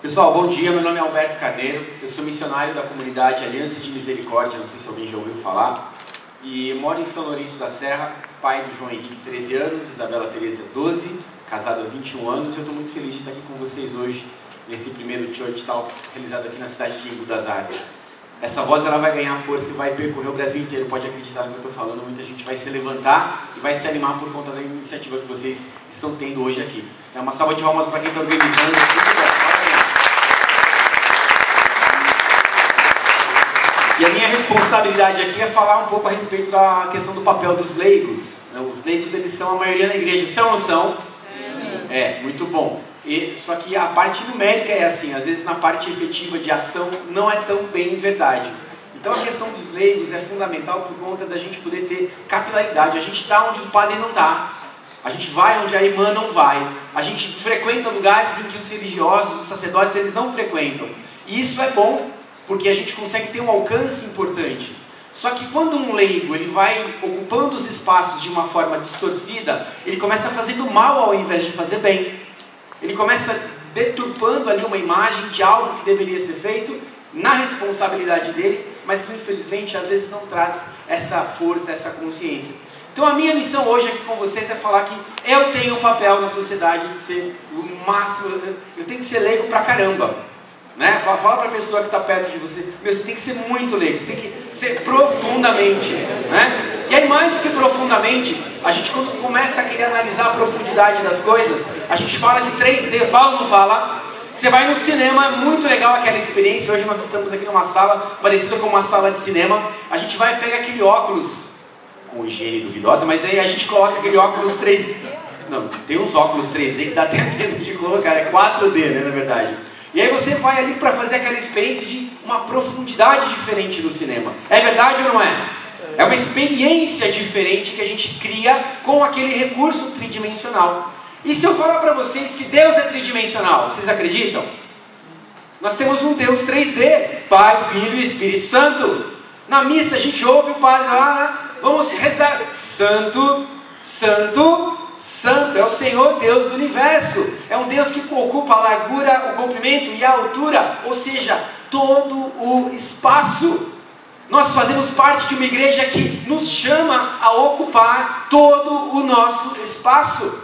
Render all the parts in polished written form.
Pessoal, bom dia, meu nome é Alberto Carneiro, eu sou missionário da comunidade Aliança de Misericórdia, não sei se alguém já ouviu falar, e moro em São Lourenço da Serra, pai do João Henrique, 13 anos, Isabela Tereza, 12, casado há 21 anos, e eu estou muito feliz de estar aqui com vocês hoje, nesse primeiro Church Talk realizado aqui na cidade de Embu das Artes. Essa voz ela vai ganhar força e vai percorrer o Brasil inteiro, pode acreditar no que eu estou falando, muita gente vai se levantar e vai se animar por conta da iniciativa que vocês estão tendo hoje aqui. É uma salva de palmas para quem está organizando. E a minha responsabilidade aqui é falar um pouco a respeito da questão do papel dos leigos. Os leigos, eles são a maioria na igreja, são ou não são? Sim. É, muito bom. Só que a parte numérica é assim, às vezes na parte efetiva de ação não é tão bem verdade. Então a questão dos leigos é fundamental por conta da gente poder ter capilaridade. A gente está onde o padre não está. A gente vai onde a irmã não vai. A gente frequenta lugares em que os religiosos, os sacerdotes, eles não frequentam. E isso é bom, porque a gente consegue ter um alcance importante. Só que quando um leigo ele vai ocupando os espaços de uma forma distorcida, ele começa fazendo mal ao invés de fazer bem. Ele começa deturpando ali uma imagem de algo que deveria ser feito na responsabilidade dele, mas que infelizmente às vezes não traz essa força, essa consciência. Então a minha missão hoje aqui com vocês é falar que eu tenho um papel na sociedade de ser o máximo, eu tenho que ser leigo pra caramba. Né? Fala para a pessoa que está perto de você, você tem que ser muito leigo, você tem que ser profundamente, né? E aí mais do que profundamente, a gente quando começa a querer analisar a profundidade das coisas, a gente fala de 3D, fala ou não fala? Você vai no cinema, é muito legal aquela experiência. Hoje nós estamos aqui numa sala parecida com uma sala de cinema, a gente vai pegar aquele óculos, com higiene duvidosa, mas aí a gente coloca aquele óculos 3D, não, tem uns óculos 3D que dá até medo de colocar, é 4D, né, na verdade. E aí você vai ali para fazer aquela experiência de uma profundidade diferente do cinema. É verdade ou não é? É uma experiência diferente que a gente cria com aquele recurso tridimensional. E se eu falar para vocês que Deus é tridimensional, vocês acreditam? Nós temos um Deus 3D, Pai, Filho e Espírito Santo. Na missa a gente ouve o padre lá, né? Vamos rezar. Santo, Santo, Santo, é o Senhor Deus do universo. É um Deus que ocupa a largura, o comprimento e a altura, ou seja, todo o espaço. Nós fazemos parte de uma igreja que nos chama a ocupar todo o nosso espaço.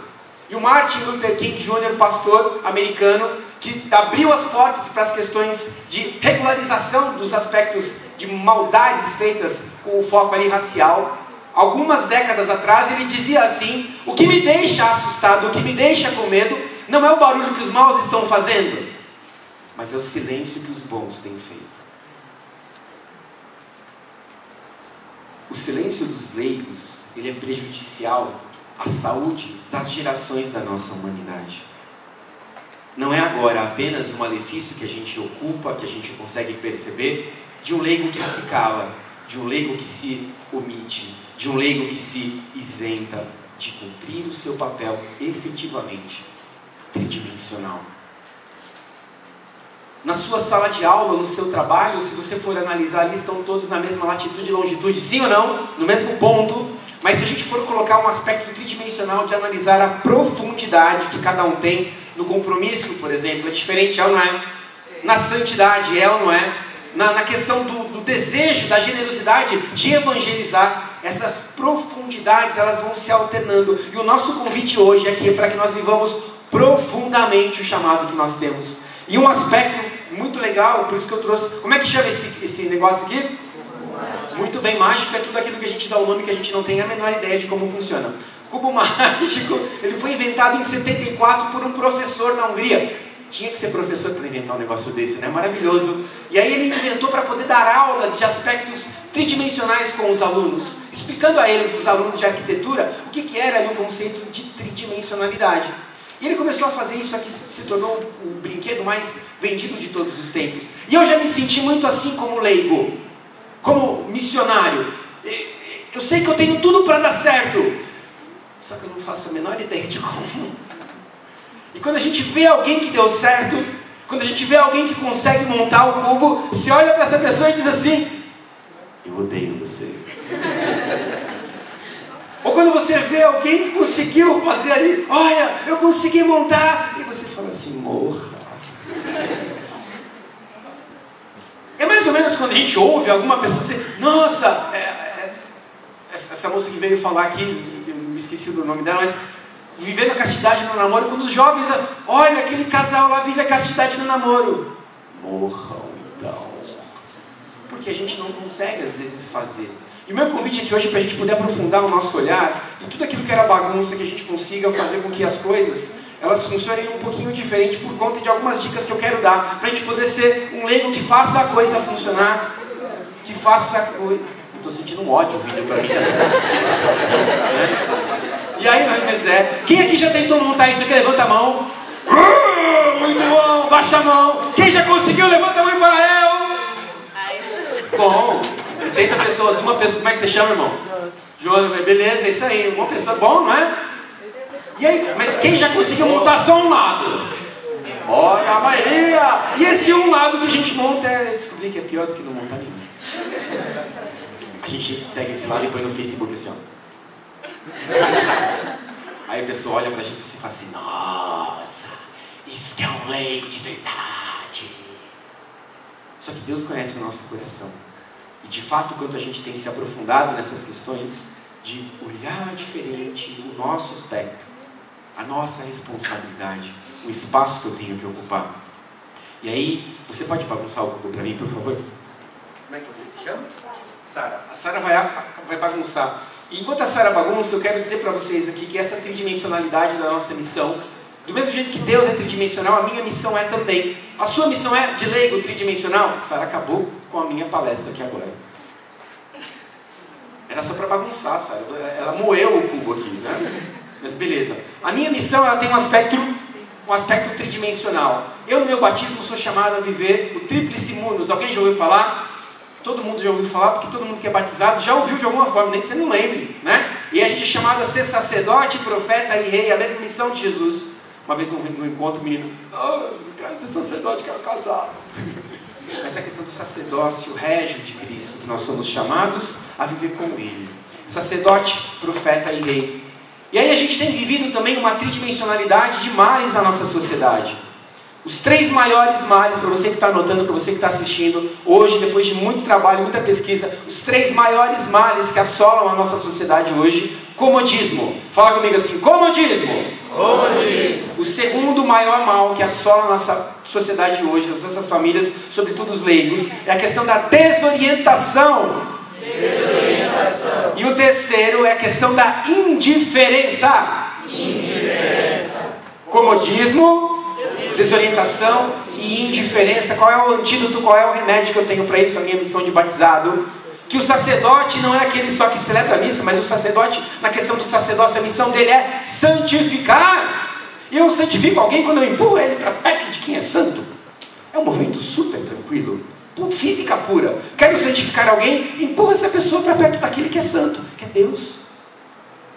E o Martin Luther King Jr., pastor americano, que abriu as portas para as questões de regularização dos aspectos de maldades feitas com o foco ali racial. Algumas décadas atrás ele dizia assim: o que me deixa assustado, o que me deixa com medo, não é o barulho que os maus estão fazendo, mas é o silêncio que os bons têm feito. O silêncio dos leigos, ele é prejudicial à saúde das gerações da nossa humanidade. Não é agora apenas um malefício que a gente ocupa, que a gente consegue perceber, de um leigo que se cala, de um leigo que se omite, de um leigo que se isenta de cumprir o seu papel efetivamente tridimensional. Na sua sala de aula, no seu trabalho, se você for analisar ali, estão todos na mesma latitude e longitude, sim ou não? No mesmo ponto. Mas se a gente for colocar um aspecto tridimensional de analisar a profundidade que cada um tem no compromisso, por exemplo, é diferente, é ou não é? Na santidade, é ou não é? Na questão do desejo, da generosidade de evangelizar, essas profundidades elas vão se alternando. E o nosso convite hoje aqui é para que nós vivamos profundamente o chamado que nós temos. E um aspecto muito legal, por isso que eu trouxe, como é que chama esse negócio aqui? Muito bem, mágico é tudo aquilo que a gente dá o nome que a gente não tem a menor ideia de como funciona. Cubo mágico, ele foi inventado em 74 por um professor na Hungria. Tinha que ser professor para inventar um negócio desse, né? Maravilhoso. E aí ele inventou para poder dar aula de aspectos tridimensionais com os alunos, explicando a eles, os alunos de arquitetura, o que era ali o conceito de tridimensionalidade. E ele começou a fazer isso aqui, se tornou o brinquedo mais vendido de todos os tempos. E eu já me senti muito assim como leigo, como missionário. Eu sei que eu tenho tudo para dar certo, só que eu não faço a menor ideia de como. E quando a gente vê alguém que deu certo, quando a gente vê alguém que consegue montar o cubo, você olha para essa pessoa e diz assim: eu odeio você. Ou quando você vê alguém que conseguiu fazer ali, olha, eu consegui montar, e você fala assim: morra. quando a gente ouve alguma pessoa dizer, nossa, essa moça que veio falar aqui, eu me esqueci do nome dela, mas vivendo a castidade no namoro, quando os jovens, olha, aquele casal lá vive a castidade no namoro. Morram então. Porque a gente não consegue às vezes fazer. E o meu convite aqui hoje é para a gente poder aprofundar o nosso olhar e tudo aquilo que era bagunça, que a gente consiga fazer com que as coisas elas funcionem um pouquinho diferente por conta de algumas dicas que eu quero dar, para a gente poder ser um leigo que faça a coisa funcionar, que faça a coisa... Estou sentindo um ódio vindo para mim dessa E aí, mas quem aqui já tentou montar isso aqui? Levanta a mão. Muito bom, baixa a mão. Quem já conseguiu, levanta a mão e fala eu. Bom, 80 pessoas, uma pessoa, como é que você chama, irmão? João, beleza, é isso aí, uma pessoa, bom, não é? E aí, mas quem já conseguiu montar só um lado? Olha a maioria! E esse um lado que a gente monta, descobri que é pior do que não montar nenhum. A gente pega esse lado e põe no Facebook assim, ó. Aí a pessoa olha pra gente e fala assim, nossa, isso que é um leigo de verdade. Só que Deus conhece o nosso coração. E de fato, quanto a gente tem se aprofundado nessas questões de olhar diferente o nosso aspecto, a nossa responsabilidade, o espaço que eu tenho que ocupar. E aí, você pode bagunçar o cubo para mim, por favor? Como é que você se chama? Sara. A Sara vai bagunçar. E enquanto a Sara bagunça, eu quero dizer para vocês aqui que essa tridimensionalidade da nossa missão, do mesmo jeito que Deus é tridimensional, a minha missão é também. A sua missão é de leigo tridimensional? Sara acabou com a minha palestra aqui agora. Era só para bagunçar, Sara. Ela moeu o cubo aqui, né? Mas beleza. A minha missão, ela tem um aspecto tridimensional. Eu, no meu batismo, sou chamado a viver o tríplice munus. Alguém já ouviu falar? Todo mundo já ouviu falar, porque todo mundo que é batizado já ouviu de alguma forma, nem que você não lembre, né? E a gente é chamado a ser sacerdote, profeta e rei, a mesma missão de Jesus. Uma vez no encontro, o menino, eu quero ser sacerdote, quero casar. Essa questão do sacerdócio régio de Cristo, que nós somos chamados a viver com Ele. Sacerdote, profeta e rei. E aí a gente tem vivido também uma tridimensionalidade de males na nossa sociedade. Os 3 maiores males, para você que está anotando, para você que está assistindo, hoje, depois de muito trabalho, muita pesquisa, os 3 maiores males que assolam a nossa sociedade hoje, comodismo. Fala comigo assim, comodismo. Comodismo. O segundo maior mal que assola a nossa sociedade hoje, as nossas famílias, sobretudo os leigos, é a questão da desorientação. E o terceiro é a questão da indiferença. Comodismo, desorientação e indiferença. Qual é o antídoto, qual é o remédio que eu tenho para isso? A minha missão de batizado. Que o sacerdote não é aquele só que celebra a missa, mas o sacerdote, na questão do sacerdócio, a missão dele é santificar. E eu santifico alguém quando eu empurro ele para perto de quem é santo. É um movimento super tranquilo. Física pura. Quero santificar alguém, empurra essa pessoa para perto daquele que é santo, que é Deus.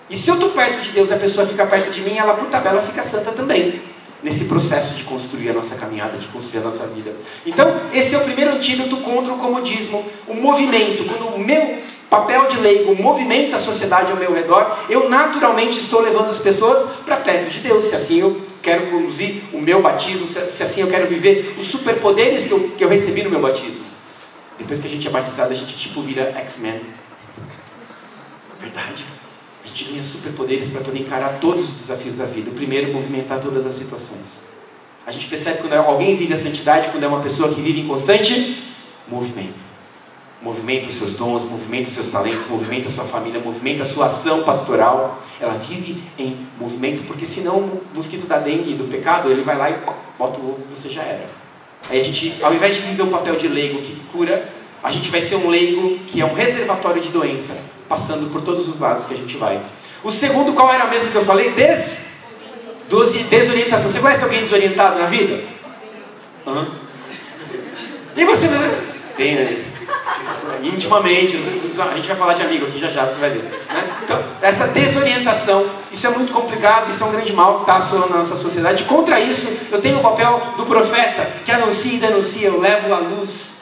E se eu estou perto de Deus e a pessoa fica perto de mim, ela por tabela fica santa também. Nesse processo de construir a nossa caminhada, de construir a nossa vida. Então, esse é o primeiro antídoto contra o comodismo. O movimento, quando o meu papel de leigo movimenta a sociedade ao meu redor, eu naturalmente estou levando as pessoas para perto de Deus. Se assim eu quero conduzir o meu batismo, se assim eu quero viver os superpoderes que eu recebi no meu batismo. Depois que a gente é batizado, a gente tipo vira X-Men. Verdade. A gente ganha superpoderes para poder encarar todos os desafios da vida. O primeiro, movimentar todas as situações. A gente percebe quando alguém vive a santidade, quando é uma pessoa que vive em constante movimento. Movimenta os seus dons, movimenta os seus talentos, movimenta a sua família, movimenta a sua ação pastoral. Ela vive em movimento, porque senão o mosquito da dengue, do pecado, ele vai lá e bota o ovo e você já era. Aí a gente, ao invés de viver o papel de leigo que cura, a gente vai ser um leigo que é um reservatório de doença, passando por todos os lados que a gente vai. O segundo, qual era mesmo que eu falei? Desorientação. Você conhece alguém desorientado na vida? E você? Tem, né? Intimamente, a gente vai falar de amigo aqui já, você vai ver, né? Então, essa desorientação, isso é muito complicado, isso é um grande mal que está assolando a nossa sociedade. Contra isso, eu tenho o papel do profeta, que anuncia e denuncia, eu levo a luz.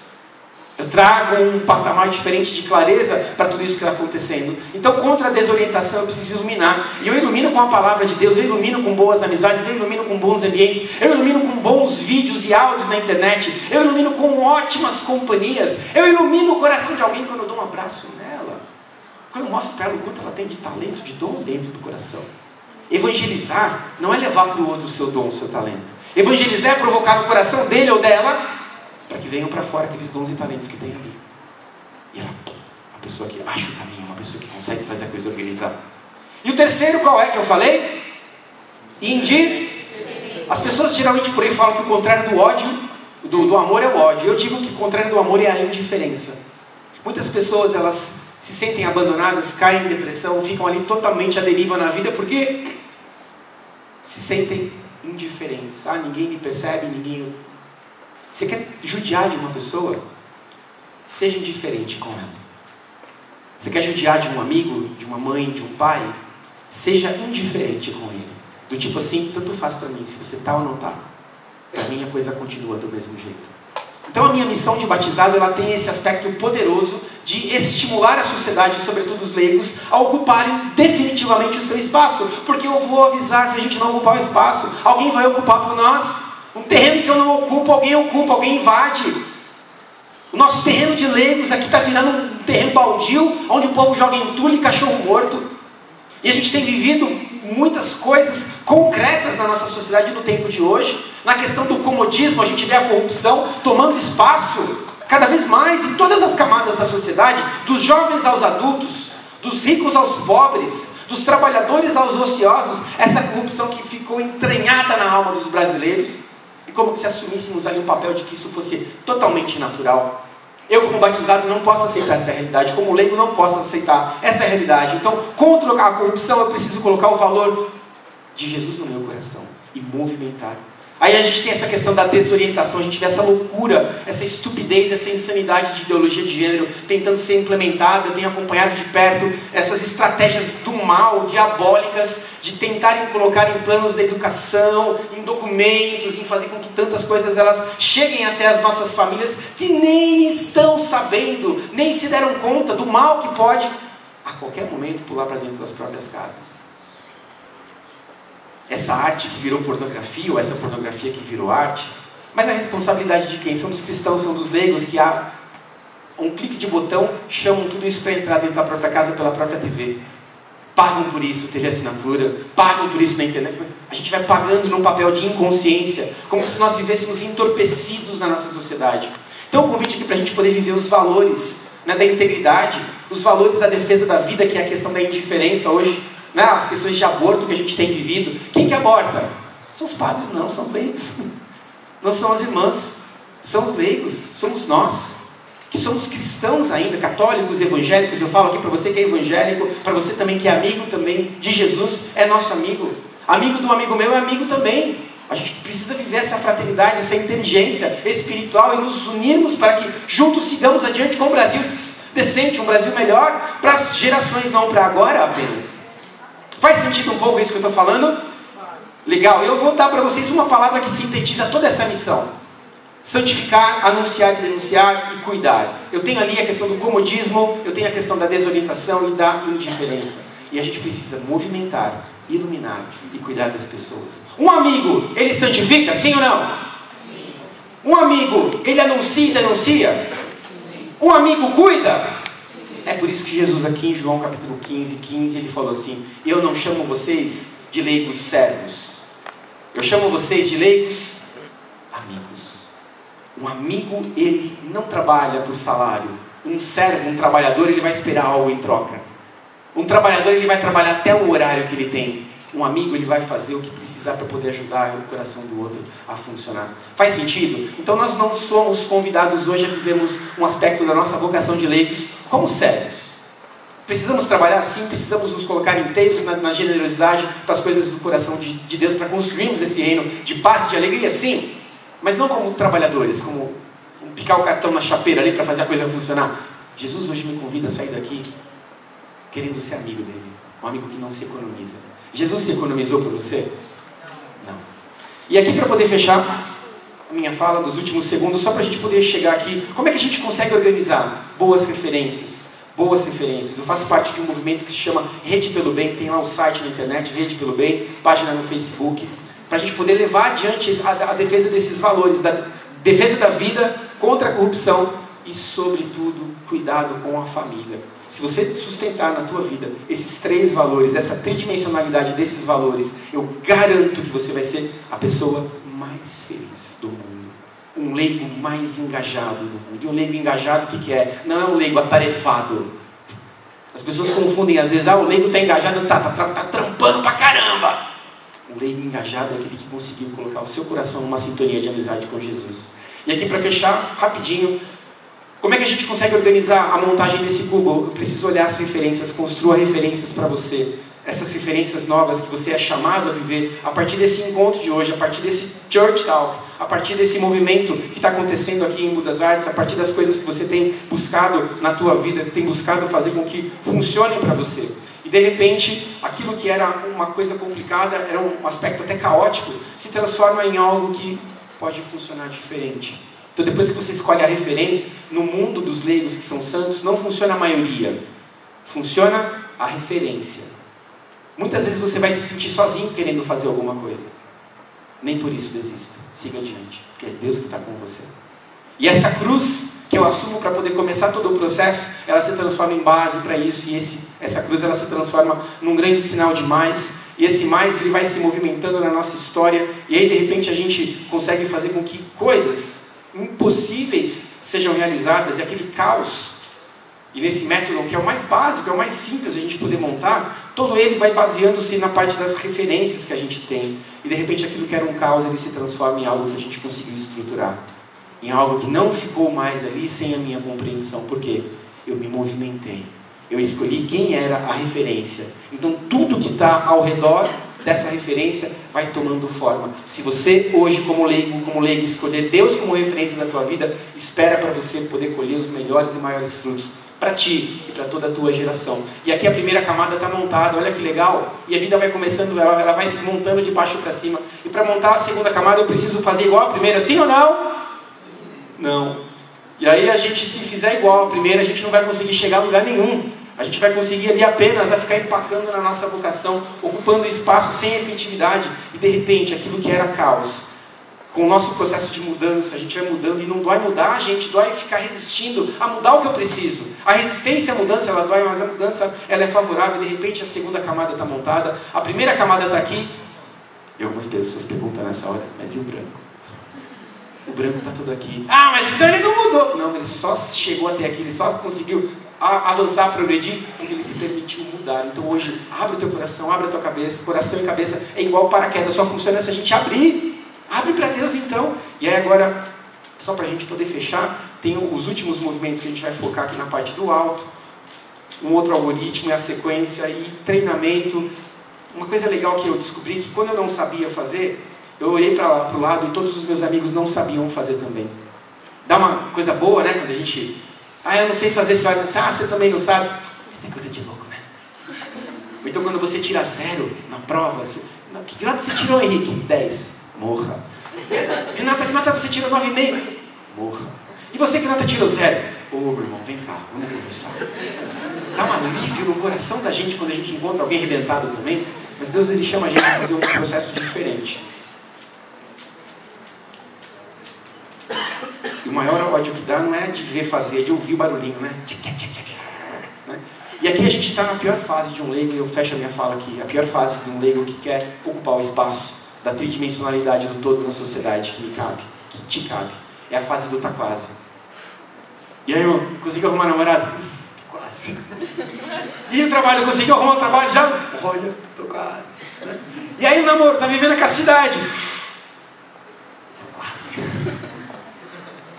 Eu trago um patamar diferente de clareza para tudo isso que está acontecendo. Então, contra a desorientação, eu preciso iluminar. E eu ilumino com a palavra de Deus, eu ilumino com boas amizades, eu ilumino com bons ambientes, eu ilumino com bons vídeos e áudios na internet, eu ilumino com ótimas companhias, eu ilumino o coração de alguém quando eu dou um abraço nela. Quando eu mostro para ela o quanto ela tem de talento, de dom dentro do coração. Evangelizar não é levar para o outro o seu dom, o seu talento. Evangelizar é provocar no coração dele ou dela para que venham para fora aqueles dons e talentos que tem ali. E ela, a pessoa que acha o caminho, uma pessoa que consegue fazer a coisa organizada. E o terceiro qual é que eu falei? As pessoas geralmente por aí falam que o contrário do ódio, do amor é o ódio. Eu digo que o contrário do amor é a indiferença. Muitas pessoas, elas se sentem abandonadas, caem em depressão, ficam ali totalmente à deriva na vida porque se sentem indiferentes. Ninguém me percebe, ninguém... Você quer judiar de uma pessoa? Seja indiferente com ela. Você quer judiar de um amigo, de uma mãe, de um pai? Seja indiferente com ele. Do tipo assim, tanto faz para mim, se você está ou não está. Para mim a coisa continua do mesmo jeito. Então a minha missão de batizado, ela tem esse aspecto poderoso de estimular a sociedade, sobretudo os leigos, a ocuparem definitivamente o seu espaço. Porque eu vou avisar, se a gente não ocupar o espaço, alguém vai ocupar por nós. Um terreno que eu não ocupo, alguém invade. O nosso terreno de leigos aqui está virando um terreno baldio, onde o povo joga entulho e cachorro morto. E a gente tem vivido muitas coisas concretas na nossa sociedade no tempo de hoje. Na questão do comodismo, a gente vê a corrupção tomando espaço cada vez mais em todas as camadas da sociedade, dos jovens aos adultos, dos ricos aos pobres, dos trabalhadores aos ociosos. Essa corrupção que ficou entranhada na alma dos brasileiros. E como que se assumíssemos ali um papel de que isso fosse totalmente natural. Eu, como batizado, não posso aceitar essa realidade. Como leigo, não posso aceitar essa realidade. Então, contra a corrupção, eu preciso colocar o valor de Jesus no meu coração e movimentar. Aí a gente tem essa questão da desorientação, a gente vê essa loucura, essa estupidez, essa insanidade de ideologia de gênero tentando ser implementada. Eu tenho acompanhado de perto essas estratégias do mal, diabólicas, de tentarem colocar em planos da educação, em documentos, em fazer com que tantas coisas elas cheguem até as nossas famílias que nem estão sabendo, nem se deram conta do mal que pode, a qualquer momento, pular para dentro das próprias casas. Essa arte que virou pornografia, ou essa pornografia que virou arte, mas a responsabilidade de quem? São dos cristãos, são dos leigos que a um clique de botão chamam tudo isso para entrar dentro da própria casa pela própria TV. Pagam por isso, TV assinatura, pagam por isso na internet. A gente vai pagando num papel de inconsciência, como se nós vivêssemos entorpecidos na nossa sociedade. Então o convite aqui para a gente poder viver os valores, né, da integridade, os valores da defesa da vida, que é a questão da indiferença hoje, né, as questões de aborto que a gente tem vivido. Quem que aborta? São os padres? Não, são os leigos. Não são as irmãs, são os leigos, somos nós, que somos cristãos ainda, católicos, evangélicos. Eu falo aqui para você que é evangélico, para você também que é amigo também de Jesus, é nosso amigo. Amigo do amigo meu é amigo também. A gente precisa viver essa fraternidade, essa inteligência espiritual e nos unirmos para que juntos sigamos adiante com um Brasil decente, um Brasil melhor para as gerações, não para agora apenas. Faz sentido um pouco isso que eu estou falando? Legal, eu vou dar para vocês uma palavra que sintetiza toda essa missão. Santificar, anunciar e denunciar e cuidar. Eu tenho ali a questão do comodismo, eu tenho a questão da desorientação e da indiferença. E a gente precisa movimentar, iluminar e cuidar das pessoas. Um amigo, ele santifica, sim ou não? Sim. Um amigo, ele anuncia e denuncia? Sim. Um amigo cuida? É por isso que Jesus aqui em João capítulo 15, ele falou assim: eu não chamo vocês de leigos servos, eu chamo vocês de leigos amigos. Um amigo, ele não trabalha por salário. Um servo, um trabalhador, ele vai esperar algo em troca. Um trabalhador, ele vai trabalhar até o horário que ele tem. Um amigo, ele vai fazer o que precisar para poder ajudar o coração do outro a funcionar. Faz sentido? Então nós não somos convidados hoje a vivermos um aspecto da nossa vocação de leigos como servos. Precisamos trabalhar sim, precisamos nos colocar inteiros na generosidade para as coisas do coração de Deus, para construirmos esse reino de paz e de alegria, sim. Mas não como trabalhadores, como picar o cartão na chapeira ali para fazer a coisa funcionar. Jesus hoje me convida a sair daqui querendo ser amigo dele. Um amigo que não se economiza. Jesus se economizou por você? Não. E aqui para poder fechar, a minha fala dos últimos segundos, só para a gente poder chegar aqui. Como é que a gente consegue organizar boas referências? Boas referências. Eu faço parte de um movimento que se chama Rede Pelo Bem, tem lá o site na internet, Rede Pelo Bem, página no Facebook, para a gente poder levar adiante a defesa desses valores, da defesa da vida contra a corrupção e, sobretudo, cuidado com a família. Se você sustentar na tua vida esses 3 valores, essa tridimensionalidade desses valores, eu garanto que você vai ser a pessoa mais feliz do mundo. Um leigo mais engajado do mundo. E um leigo engajado, o que é? Não é um leigo atarefado. As pessoas confundem às vezes, o leigo está engajado, tá trampando pra caramba. Um leigo engajado é aquele que conseguiu colocar o seu coração numa sintonia de amizade com Jesus. E aqui para fechar, rapidinho, como é que a gente consegue organizar a montagem desse cubo? Eu preciso olhar as referências, construa referências para você. Essas referências novas que você é chamado a viver a partir desse encontro de hoje, a partir desse Church Talk, a partir desse movimento que está acontecendo aqui em Budas Artes, a partir das coisas que você tem buscado na tua vida, tem buscado fazer com que funcionem para você. E de repente, aquilo que era uma coisa complicada, era um aspecto até caótico, se transforma em algo que pode funcionar diferente. Então depois que você escolhe a referência, no mundo dos leigos que são santos, não funciona a maioria, funciona a referência. Muitas vezes você vai se sentir sozinho querendo fazer alguma coisa. Nem por isso desista, siga adiante, porque é Deus que está com você. E essa cruz que eu assumo para poder começar todo o processo, ela se transforma em base para isso, e essa cruz ela se transforma num grande sinal de mais, e esse mais ele vai se movimentando na nossa história, e aí de repente a gente consegue fazer com que coisas impossíveis sejam realizadas, e aquele caos, e nesse método que é o mais básico, é o mais simples a gente poder montar, todo ele vai baseando-se na parte das referências que a gente tem, e de repente aquilo que era um caos, ele se transforma em algo que a gente conseguiu estruturar, em algo que não ficou mais ali sem a minha compreensão. Por quê? Eu me movimentei, eu escolhi quem era a referência, então tudo que está ao redor dessa referência vai tomando forma. Se você hoje como leigo escolher Deus como referência da tua vida, espera para você poder colher os melhores e maiores frutos para ti e para toda a tua geração. E aqui a primeira camada está montada, olha que legal, e a vida vai começando, ela vai se montando de baixo para cima, e para montar a segunda camada eu preciso fazer igual a primeira, sim ou não? Não. E aí a gente, se fizer igual a primeira, a gente não vai conseguir chegar a lugar nenhum. A gente vai conseguir ali apenas a ficar empacando na nossa vocação, ocupando espaço sem efetividade, e de repente aquilo que era caos, com o nosso processo de mudança, a gente vai mudando, e não dói mudar, a gente dói ficar resistindo a mudar o que eu preciso. A resistência à mudança, ela dói, mas a mudança ela é favorável, e de repente a segunda camada está montada, a primeira camada está aqui, e algumas pessoas perguntam nessa hora, mas e o branco? O branco está tudo aqui. Ah, mas então ele não mudou. Não, ele só chegou até aqui, ele só conseguiu avançar, progredir, porque ele se permitiu mudar. Então hoje, abre o teu coração, abre a tua cabeça. Coração e cabeça é igual paraquedas, só funciona se a gente abrir. Abre para Deus então. E aí agora, só para a gente poder fechar, tem os últimos movimentos que a gente vai focar aqui na parte do alto. Um outro algoritmo é a sequência e treinamento. Uma coisa legal que eu descobri, que quando eu não sabia fazer, eu olhei para o lado e todos os meus amigos não sabiam fazer também. Dá uma coisa boa, né? Quando a gente... eu não sei fazer, você vai pensar, você também não sabe. Isso é coisa de louco, né? Ou então quando você tira 0 na prova, que nota você tirou, Henrique? 10. Morra. Renata, que nota você tirou? 9,5. Morra. E você, que nota tirou? 0. Meu irmão, vem cá, vamos conversar. Dá um alívio no coração da gente quando a gente encontra alguém arrebentado também. Mas Deus, ele chama a gente a fazer um processo diferente. E o maior ódio que dá não é de ver fazer, é de ouvir o barulhinho, né? E aqui a gente está na pior fase de um leigo, e eu fecho a minha fala aqui, a pior fase de um leigo que quer ocupar o espaço da tridimensionalidade do todo na sociedade que lhe cabe, que te cabe. É a fase do tá quase. E aí, irmão, conseguiu arrumar namorado? Quase. E o trabalho, conseguiu arrumar o trabalho? Já? Olha, tô quase. E aí o namoro, tá vivendo a castidade? Quase.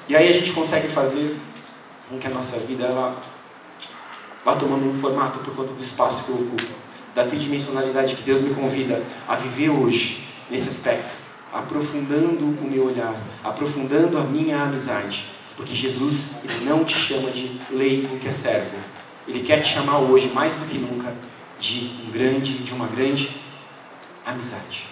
E aí a gente consegue fazer com que a nossa vida ela vá tomando um formato por conta do espaço que eu ocupo, da tridimensionalidade que Deus me convida a viver hoje, nesse aspecto, aprofundando o meu olhar, aprofundando a minha amizade, porque Jesus, ele não te chama de leigo que é servo, ele quer te chamar hoje, mais do que nunca, de uma grande amizade.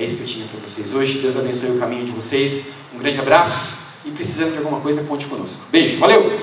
É isso que eu tinha para vocês hoje. Deus abençoe o caminho de vocês. Um grande abraço. E precisando de alguma coisa, conte conosco. Beijo, valeu!